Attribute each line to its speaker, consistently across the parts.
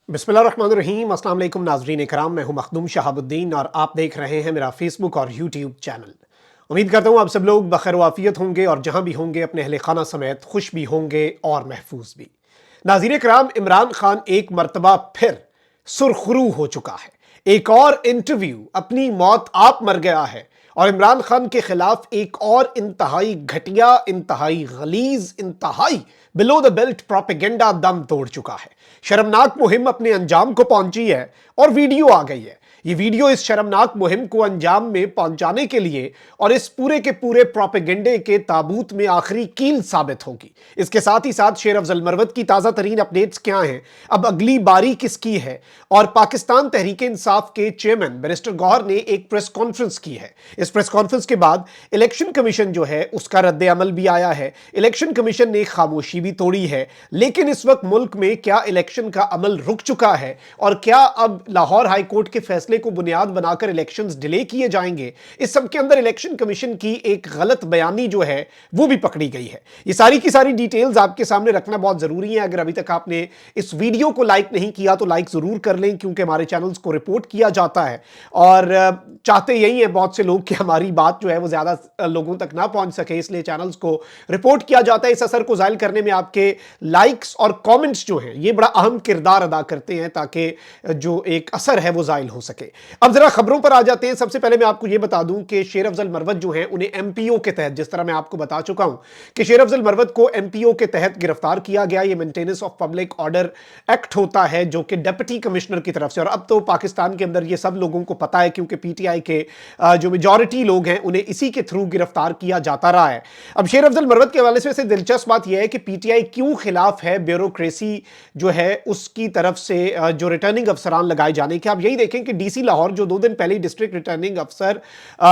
Speaker 1: बिस्मिल्लाहिर्रहमानिर्रहीम। अस्सलाम वालेकुम नाज़रीन इकराम, मैं हूं मखदूम शहाबुद्दीन और आप देख रहे हैं मेरा फेसबुक और यूट्यूब चैनल। उम्मीद करता हूं आप सब लोग बखैर वाफियत होंगे और जहां भी होंगे अपने अहले खाना समेत खुश भी होंगे और महफूज भी। नाज़रीन इकराम, इमरान खान एक मरतबा फिर सुरखरू हो चुका है। एक और इंटरव्यू अपनी मौत आप मर गया है और इमरान खान के खिलाफ एक और इंतहाई घटिया, इंतहाई गलीज, इंतहाई बिलो द बेल्ट प्रोपेगेंडा दम तोड़ चुका है। शर्मनाक मुहिम अपने अंजाम को पहुंची है और वीडियो आ गई है। ये वीडियो इस शर्मनाक मुहिम को अंजाम में पहुंचाने के लिए और इस पूरे के पूरे प्रोपेगेंडे के ताबूत में आखिरी कील साबित होगी। इसके साथ ही साथ शेर अफजल मरवत की ताज़ा तरीन अपडेट्स क्या हैं, अब अगली बारी किसकी है, और पाकिस्तान तहरीक इंसाफ के चेयरमैन बैरिस्टर गौहर ने एक प्रेस कॉन्फ्रेंस की है। इस प्रेस कॉन्फ्रेंस के बाद इलेक्शन कमीशन जो है उसका रद्द अमल भी आया है। इलेक्शन कमीशन ने खामोशी भी तोड़ी है। लेकिन इस वक्त मुल्क में क्या इलेक्शन का अमल रुक चुका है और क्या अब लाहौर हाई कोर्ट के फैसले को बुनियाद बनाकर इलेक्शंस डिले किए जाएंगे? इस सब के अंदर इलेक्शन कमीशन की एक गलत बयानी जो है वो भी पकड़ी गई है। ये सारी की सारी डिटेल्स आपके सामने रखना बहुत जरूरी है। अगर अभी तक आपने इस वीडियो को लाइक नहीं किया तो लाइक जरूर कर लें, क्योंकि हमारे चैनल्स को रिपोर्ट किया जाता है और चाहते यही है बहुत से लोग कि हमारी बात जो है वो ज्यादा लोगों तक ना पहुंच सके, इसलिए चैनल्स को रिपोर्ट किया जाता है। इस असर को जाहिर करने में आपके लाइक्स और कमेंट्स जो हैं ये बड़ा अहम किरदार अदा करते हैं ताकि जो एक असर है वो जाहिर हो सके। अब जरा खबरों पर आ जाते हैं। सबसे पहले मैं आपको यह बता दूं कि शेर अफजल मरवत जो हैं उन्हें एमपीओ के तहत, जिस तरह मैं आपको बता चुका हूं कि शेर अफजल मरवत को एमपीओ के तहत गिरफ्तार किया गया। ये maintenance of public order act होता है जो कि डिप्टी कमिश्नर की तरफ से, और अब तो पाकिस्तान के अंदर ये सब लोगों को पता है क्योंकि पीटीआई के जो मेजॉरिटी लोग हैं उन्हें इसी के थ्रू गिरफ्तार किया जाता रहा है। अब शेर अफजल मरवत के हवाले से दिलचस्प बात यह है कि पीटीआई क्यों खिलाफ है ब्यूरोक्रेसी जो है उसकी तरफ से जो रिटर्निंग अफसरान लगाए जाने के। आप यही देखें कि डीसी लाहौर जो 2 दिन पहले डिस्ट्रिक्ट रिटर्निंग अफसर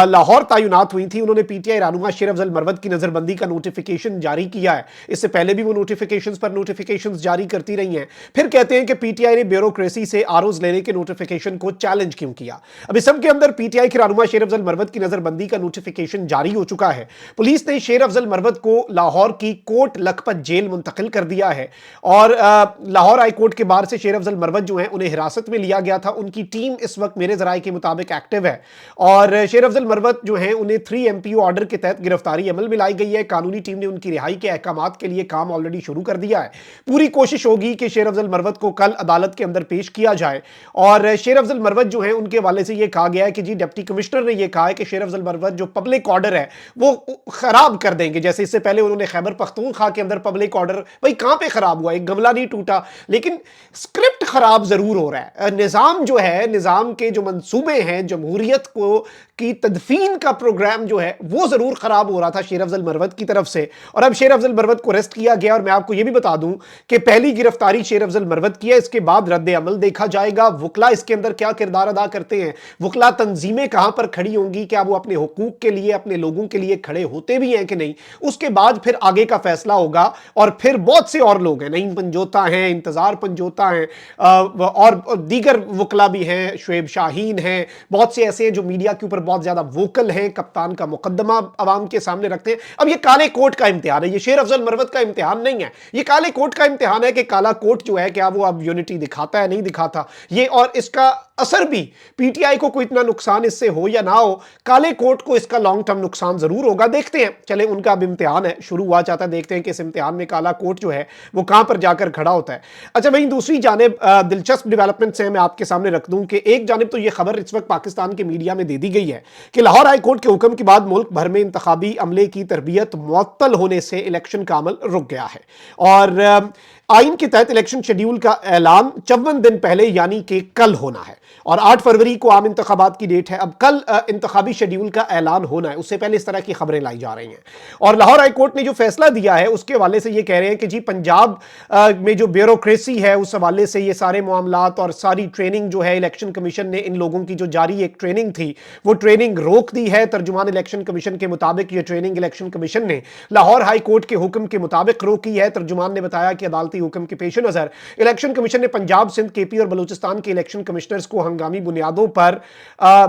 Speaker 1: लाहौर तैनात हुई थी, उन्होंने पीटीआई रहनुमा शेर अफजल मरवत की नजरबंदी का नोटिफिकेशन जारी किया है। इससे पहले भी वो नोटिफिकेशंस पर नोटिफिकेशंस जारी करती रही हैं। फिर कहते हैं कि पीटीआई ने ब्यूरोक्रेसी से आरओज लेने के नोटिफिकेशन को चैलेंज क्यों किया। अब इस सब के अंदर पीटीआई के रहनुमा शेर अफजल मरवत की नजरबंदी का नोटिफिकेशन जारी हो चुका है। पुलिस ने शेर अफजल मरवत को लाहौर की कोट लखपत जेल मुंतकिल कर दिया है और लाहौर हाई कोर्ट के बाहर से शेर अफजल मरवत जो है उन्हें हिरासत में लिया गया था। उनकी टीम इस वक्त मेरे जराये के मुताबिक एक्टिव है और शेर अफजल मरवत जो है उन्हें 3 एमपीओ ऑर्डर के तहत गिरफ्तारी अमल में लाई गई है। कानूनी टीम ने उनकी रिहाई के अहकामात के लिए काम ऑलरेडी शुरू कर दिया है। पूरी कोशिश होगी कि शेर अफजल मरवत को कल अदालत के अंदर पेश किया जाए और शेर अफजल मरवत जो है उनके हवाले से यह कहा गया है कि जी डिप्टी कमिश्नर ने यह कहा है कि शेर अफजल मरवत जो पब्लिक ऑर्डर है वो खराब कर देंगे। जैसे इससे पहले उन्होंने खैबर पख्तूनख्वा के अंदर पब्लिक ऑर्डर, भाई कहां पे खराब हुआ, एक गमला नहीं टूटा, लेकिन स्क्रिप्ट खराब जरूर हो रहा है। निजाम जो है, निजाम के जो मंसूबे हैं, जमहूरियत को की तदफीन का प्रोग्राम जो है वो जरूर खराब हो रहा था शेर अफजल मरवत की तरफ से। और अब शेर अफजल मरवत को अरेस्ट किया गया और मैं आपको यह भी बता दूं कि पहली गिरफ्तारी शेर अफजल मरवत की है, इसके बाद रद्द अमल देखा जाएगा। वकला इसके अंदर क्या किरदार अदा करते हैं, वकला तंजीमें कहां पर खड़ी होंगी, क्या वो अपने हुकूक के लिए, अपने लोगों के लिए खड़े होते भी हैं कि नहीं, उसके बाद फिर आगे का फैसला होगा। और फिर बहुत से और लोग हैं, नईम पंजोता हैं, इंतजार पंजोता हैं और दीगर वकला भी हैं, शुएब शाहीन हैं, बहुत से ऐसे हैं जो मीडिया के ऊपर बहुत ज्यादा वोकल हैं, कप्तान का मुकदमा अवाम के सामने रखते हैं। अब ये काले कोट का इम्तिहान है, ये शेर अफजल मरवत का इम्तिहान नहीं है, ये काले कोट का इम्तिहान है कि काला कोट जो है क्या वो अब यूनिटी दिखाता है, नहीं दिखाता ये, और इसका असर भी पीटीआई को कोई इतना नुकसान इससे हो या ना हो, काले कोट को इसका लॉन्ग टर्म नुकसान जरूर होगा। देखते हैं, चले उनका अब इम्तिहान है, शुरू हुआ चाहता है, देखते हैं कि इस इम्तिहान में काला कोट जो है वो कहां पर जाकर खड़ा होता है। अच्छा भाई, दूसरी जानिब दिलचस्प डेवलपमेंट्स हैं, मैं आपके सामने रख दूं कि एक जानिब तो ये खबर इस वक्त पाकिस्तान के मीडिया में दे दी गई है कि लाहौर हाई कोर्ट के हुक्म के बाद मुल्क भर में इंतखाबी अमले की तरबियत मुअत्तल होने से इलेक्शन का अमल रुक गया है और आइन के तहत इलेक्शन शेड्यूल का ऐलान 54 दिन पहले यानी कि कल होना है और 8 फरवरी को आम इंतखाबात की डेट है। अब कल इंतखाबी शेड्यूल का ऐलान होना है, उससे पहले इस तरह की खबरें लाई जा रही हैं। और लाहौर हाई कोर्ट ने जो फैसला दिया है उसके हवाले से ये कह रहे हैं कि जी पंजाब में जो ब्यूरोक्रेसी है उस हवाले से ये सारे मामलात और सारी ट्रेनिंग जो है इलेक्शन कमीशन ने इन लोगों की जो जारी एक ट्रेनिंग थी वो ट्रेनिंग रोक दी है। तर्जुमान इलेक्शन कमीशन के मुताबिक ये ट्रेनिंग इलेक्शन कमीशन ने लाहौर हाई कोर्ट के हुक्म के मुताबिक रोकी है। तर्जुमान ने बताया कि अदालती अदालती हुक्म के पेश नज़र इलेक्शन कमीशन ने पंजाब, सिंध, केपी और बलूचिस्तान के इलेक्शन कमिश्नर्स को हंगामी बुनियादों पर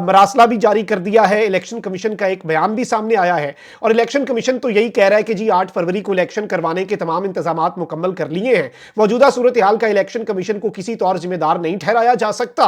Speaker 1: मरासला भी जारी कर दिया है। इलेक्शन कमीशन का एक बयान भी सामने आया है और इलेक्शन कमीशन तो यही कह रहा है कि जी 8 फरवरी को इलेक्शन करवाने के तमाम इंतजामात मुकम्मल कर लिए हैं। मौजूदा सूरत हाल का इलेक्शन कमीशन को किसी तौर जिम्मेदार नहीं ठहराया जा सकता।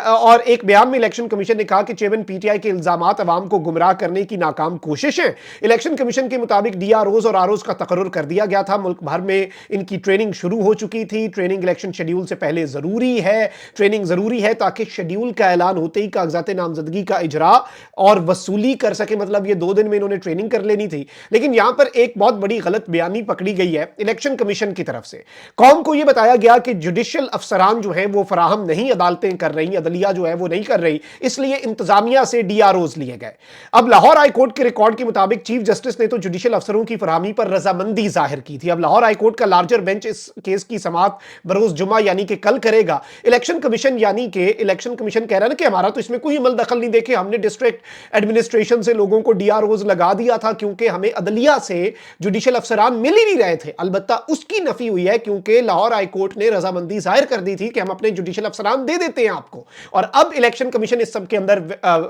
Speaker 1: और एक बयान में इलेक्शन कमीशन ने कहा कि चेयरमैन पीटीआई के इल्जामात अवाम को गुमराह करने की नाकाम कोशिश है। इलेक्शन कमीशन के मुताबिक डीआरओज और आरओज का तकर्रुर कर दिया गया था। मुल्क भर में इनकी ट्रेनिंग शुरू हो चुकी थी। ट्रेनिंग इलेक्शन शेड्यूल से पहले जरूरी है। ट्रेनिंग जरूरी है ताकि शेड्यूल का ऐलान होते ही कागजात नामजदगी का इजरा और वसूली कर सके। मतलब ये 2 दिन में इन्होंने ट्रेनिंग कर लेनी थी। लेकिन यहां पर एक बहुत बड़ी गलत बयानी पकड़ी गई है इलेक्शन कमीशन की तरफ से। कौम को यह बताया गया कि जुडिशियल अफसरान जो है वो फराहम नहीं, अदालतें कर रही, अदलिया जो है वो नहीं कर रही, इसलिए इंतजामिया से डीआरओज लिए गए। अब लाहौर हाई कोर्ट के रिकॉर्ड के मुताबिक चीफ जस्टिस ने तो जुडिशियल अफसरों की फराहमी पर रजामंदी जाहिर की थी। अब लाहौर हाई कोर्ट का लार्जर बेंच इस केस की समाअत बरोज जुमा यानी कि कल करेगा। इलेक्शन कमीशन यानी कि इलेक्शन कमीशन कह रहा है ना कि हमारा तो इसमें कोई अमल दखल नहीं देखे, हमने डिस्ट्रिक्ट एडमिनिस्ट्रेशन से लोगों को डीआरओज लगा दिया था क्योंकि हमें अदलिया से जुडिशियल अफसरान मिल ही नहीं रहे थे। अलबत्ता उसकी नफी हुई है क्योंकि लाहौर हाई कोर्ट ने रजामंदी जाहिर कर दी थी कि हम अपने जुडिशियल अफसरान दे देते हैं आपको। और अब इलेक्शन कमीशन इस सब के अंदर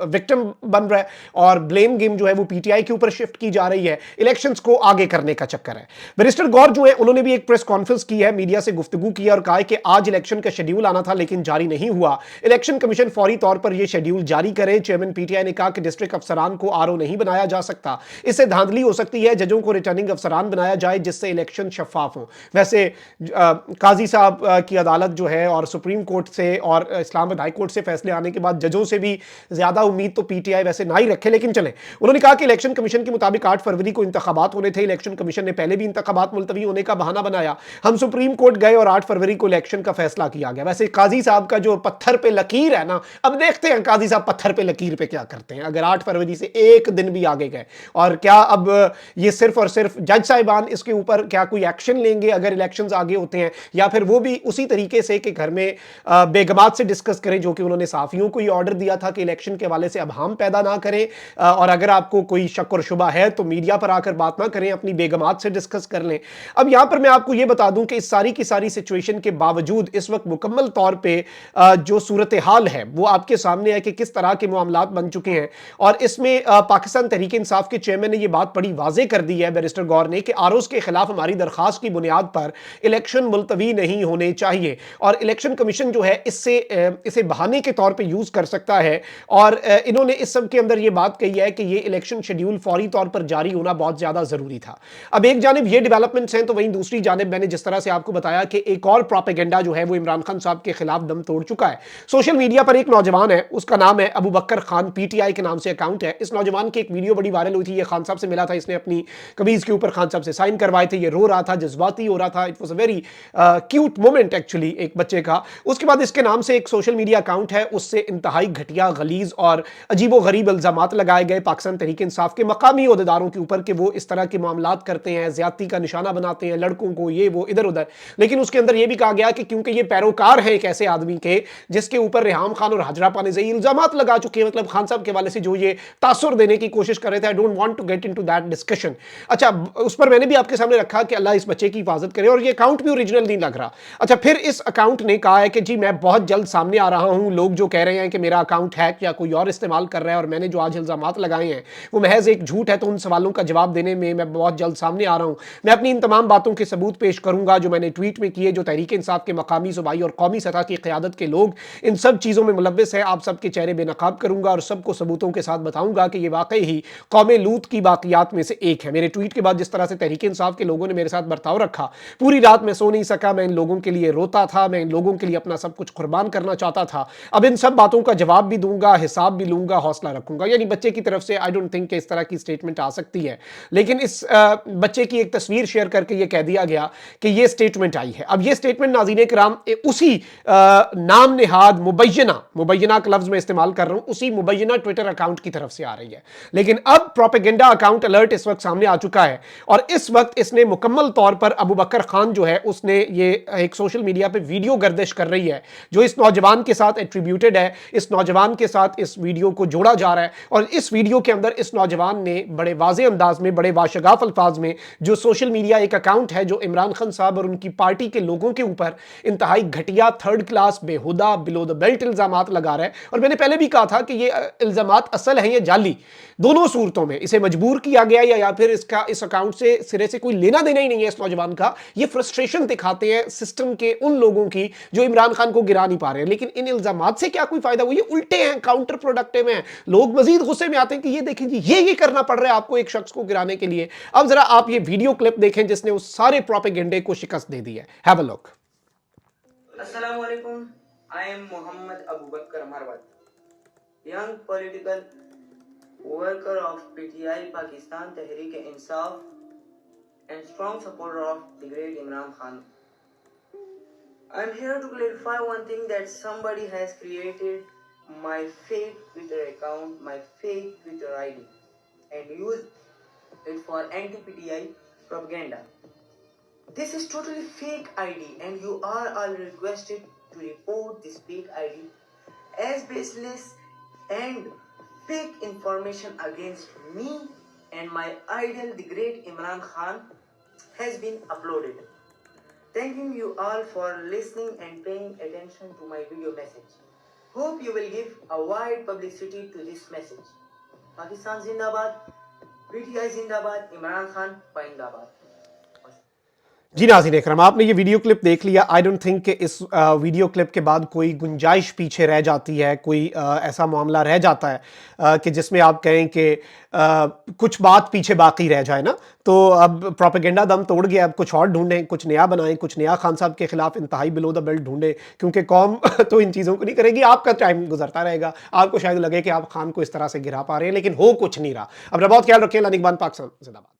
Speaker 1: विक्टिम बन रहा है और ब्लेम गेम जो है वो पीटीआई के ऊपर शिफ्ट की जा रही है। इलेक्शंस को आगे करने का चक्कर है। बैरिस्टर गौर जो है उन्होंने भी एक प्रेस कॉन्फ्रेंस की है, मीडिया से गुफ्तगू की और कहा कि आज इलेक्शन का शेड्यूल आना था लेकिन जारी नहीं हुआ। इलेक्शन कमीशन फौरी तौर पर यह शेड्यूल जारी करे। चेयरमैन पीटीआई ने कहा कि डिस्ट्रिक्ट अफसरान को आरओ नहीं बनाया जा सकता, इससे धांधली हो सकती है। जजों को रिटर्निंग अफसरान बनाया जाए जिससे इलेक्शन शफाफ हो। वैसे काजी साहब की अदालत जो है और सुप्रीम कोर्ट से और इस्लामाबाद हाई कोर्ट से फैसले आने के बाद जजों से भी ज्यादा उम्मीद तो पीटीआई वैसे ना ही रखे, लेकिन चले। उन्होंने कहा कि इलेक्शन कमीशन के मुताबिक 8 फरवरी को इंतखाबात होने थे। इलेक्शन कमीशन ने पहले भी इंतखाबात मुलतवी होने का बहाना बनाया। हम सुप्रीम कोर्ट गए और 8 फरवरी को इलेक्शन का फैसला किया गया। वैसे काजी साहब का जो पत्थर पे लकीर है ना, अब देखते हैं काजी साहब पत्थर पे लकीर पे क्या करते हैं। अगर 8 फरवरी से एक दिन भी आगे गए और क्या अब ये सिर्फ और सिर्फ जज साहिबान इसके ऊपर क्या कोई एक्शन लेंगे अगर इलेक्शंस आगे होते हैं, या फिर वो भी उसी तरीके से कि घर में बेगमात से डिस्कस करें, जो कि उन्होंने साफियों को ये ऑर्डर दिया था कि इलेक्शन के हवाले से अब हम पैदा ना करें और अगर आपको कोई शक और शुबा है तो मीडिया पर आकर बात ना करें, अपनी बेगमात से डिस्कस कर लें। अब यहां पर मैं आपको ये बता दूं कि इस सारी की सारी सिचुएशन के बावजूद इस वक्त मुकम्मल तौर पे जो सूरत हाल है वो आपके सामने है कि किस तरह के मामलात बन चुके हैं। और इसमें पाकिस्तान तहरीक इंसाफ के चेयरमैन ने यह बात बड़ी वाज़ेह कर दी है बैरिस्टर गौर ने कि आरओज़ के खिलाफ हमारी दरखास्त की बुनियाद पर इलेक्शन मुलतवी नहीं होने चाहिए और इलेक्शन कमीशन जो है इसे बहाने के तौर पे यूज कर सकता है। और इन्होंने इस सब के अंदर यह बात कही है कि ये इलेक्शन शेड्यूल फौरी तौर पर जारी होना बहुत ज्यादा जरूरी था। अब एक जानिब ये डेवलपमेंट्स हैं तो वहीं दूसरी जानिब मैंने जिस तरह से आपको बताया कि एक और प्रोपेगेंडा जो है वो इमरान खान साहब के खिलाफ दम तोड़ चुका है। सोशल मीडिया पर एक नौजवान है, उसका नाम है अबू बकर खान, पीटीआई के नाम से अकाउंट है। इस नौजवान की एक वीडियो बड़ी वायरल हुई थी, ये खान साहब से मिला था, इसने अपनी कमीज के ऊपर खान साहब से साइन करवाए थे, ये रो रहा था, जज्बाती हो रहा था। It was a very cute moment actually एक बच्चे का। उसके बाद इसके नाम से एक सोशल मीडिया अकाउंट है, उससे इंतहाई घटिया, गलीज और अजीबो गरीब इल्जामात लगाए गए पाकिस्तान तहरीक इंसाफ के मकामी ओहदेदारों के ऊपर कि वो इस तरह के मामलात करते हैं, ज्यादती का निशाना बनाते हैं लड़कों को, ये वो इधर उधर। लेकिन उसके अंदर यह भी कहा गया कि क्योंकि ये पैरोकार है एक ऐसे आदमी के जिसके ऊपर रेहाम खान और हजरा पानेज़ई इल्जामात लगा चुके हैं, मतलब खान साहब के हवाले से जो ये तासुर देने की कोशिश कर रहे थे। I don't want to get into that discussion. अच्छा, उस पर मैंने भी आपके सामने रखा कि अल्लाह इस बच्चे की हिफाजत करे और ये अकाउंट भी ओरिजिनल नहीं लग रहा। अच्छा, फिर इस अकाउंट ने कहा है कि जी मैं बहुत जल्द सामने आ रहा हूं, लोग जो कह रहे हैं कि मेरा अकाउंट हैक या कोई और इस्तेमाल कर रहा है और मैंने जो आज इल्जामात लगाए हैं वो महज एक झूठ है, तो उन सवालों का जवाब देने में मैं बहुत जल्द सामने आ रहा हूं। मैं अपनी इन तमाम बातों के सबूत पेश करूंगा जो मैंने ट्वीट में किए। जो तहरीक इंसाफ के मकामी, सूबाई और कौमी सतह की क़यादत के लोग इन सब चीज़ों में मुलव्वस है, आप सबके चेहरे बेनकाब करूंगा और सबको सबूतों के साथ बताऊंगा कि ये वाकई ही कौमे लूत की बाकियात में से एक है। मेरे ट्वीट के बाद जिस तरह से तहरीक इंसाफ के लोगों ने मेरे साथ बर्ताव रखा, पूरी रात मैं सो नहीं सका, मैं इन लोगों के लिए रोता था, मैं इन लोगों के लिए अपना सब कुछ कुर्बान करना चाहता था। अब इन सब बातों का जवाब भी दूंगा, हिसाब भी लूंगा, हौसला रखूंगा। यानी बच्चे की तरफ से आई डोंट थिंक कि इस तरह की स्टेटमेंट आ सकती है, लेकिन इस बच्चे की एक तस्वीर शेयर करके ये कह दिया गया कि ये स्टेटमेंट आई है। अब ये स्टेटमेंट नाज़रीन किराम उसी नाम निहाद मुबैना का लफ्ज में इस्तेमाल कर रहा हूं, उसी मुबैना ट्विटर अकाउंट की तरफ से आ रही है। लेकिन अब प्रोपेगेंडा अकाउंट अलर्ट इस वक्त सामने आ चुका है और इस वक्त इसने मुकम्मल तौर पर अबू बकर खान जो है उसने ये एक सोशल मीडिया पे वीडियो गर्दिश कर रही है जो इस नौजवान के साथ एट्रीब्यूटेड है। इस नौजवान के साथ इस वीडियो को जोड़ा जा रहा है और इस वीडियो के अंदर इस नौजवान ने बड़े वाज़ेह अंदाज में, बड़े वाशगाफ अल्फाज में, जो सोशल मीडिया एक अकाउंट है जो इमरान खान साहब साहब और उनकी पार्टी के लोगों के ऊपर इंतहाई घटिया, थर्ड क्लास, बेहुदा, बिलो द बेल्ट इल्जामात लगा रहा है। और मैंने पहले भी कहा था कि ये इल्जामात असल हैं या जाली, दोनों सूरतों में इसे मजबूर किया गया या फिर इस अकाउंट से सिरे से कोई लेना देना ही नहीं है इस नौजवान का। ये फ्रस्ट्रेशन दिखाते हैं सिस्टम के उन लोगों की जो इमरान खान को गिरा नहीं पा रहे हैं। लेकिन इन इल्जामात से क्या कोई फायदा? वो ये उल्टे हैं, काउंटर प्रोडक्टिव हैं। लोग मजीद गुस्से में आते हैं कि ये देखें जी, ये करना पड़ रहा है आपको एक शख्स को गिराने के लिए। अब जरा आप ये वीडियो क्लिप देखें जिसने उस सारे प्रोपेगेंडे को शिकस्त दे दी है। Have a look.
Speaker 2: अस्सलाम वालेकुम, I am Mohammad Abu Bakar Marwat, young political worker of PTI Pakistan Tehreek Insaf and strong supporter of the great Imran Khan. I'm here to clarify one thing, that somebody has created my fake Twitter account, my fake Twitter ID, and used it for anti-PTI propaganda. This is totally fake ID, and you are all requested to report this fake ID as baseless and fake information against me and my idol, the great Imran Khan, has been uploaded. Thanking you all for listening and paying attention to my video message. Hope you will give a wide publicity to this message. Pakistan Zindabad, PTI Zindabad, Imran Khan Paindabad.
Speaker 1: जी नाज़रीन इकराम, आपने ये video clip देख लिया। I don't think कि इस video clip के बाद कोई गुंजाइश पीछे रह जाती है, कोई ऐसा मामला रह जाता है कि जिसमें आप कहें कि कुछ बात पीछे बाकी रह जाए ना। तो अब प्रोपेगेंडा दम तोड़ गया, अब कुछ और ढूंढें, कुछ नया बनाएं, कुछ नया खान साहब के खिलाफ इंतहाई बिलो द बेल्ट ढूंढें, क्योंकि कौम तो इन चीज़ों को नहीं करेगी। आपका टाइम गुजरता रहेगा, आपको शायद लगे कि आप खान को इस तरह से गिरा पा रहे हैं, लेकिन हो कुछ नहीं रहा। अब बहुत ख्याल रखें। निगबान पाकिस्तान जिंदाबाद।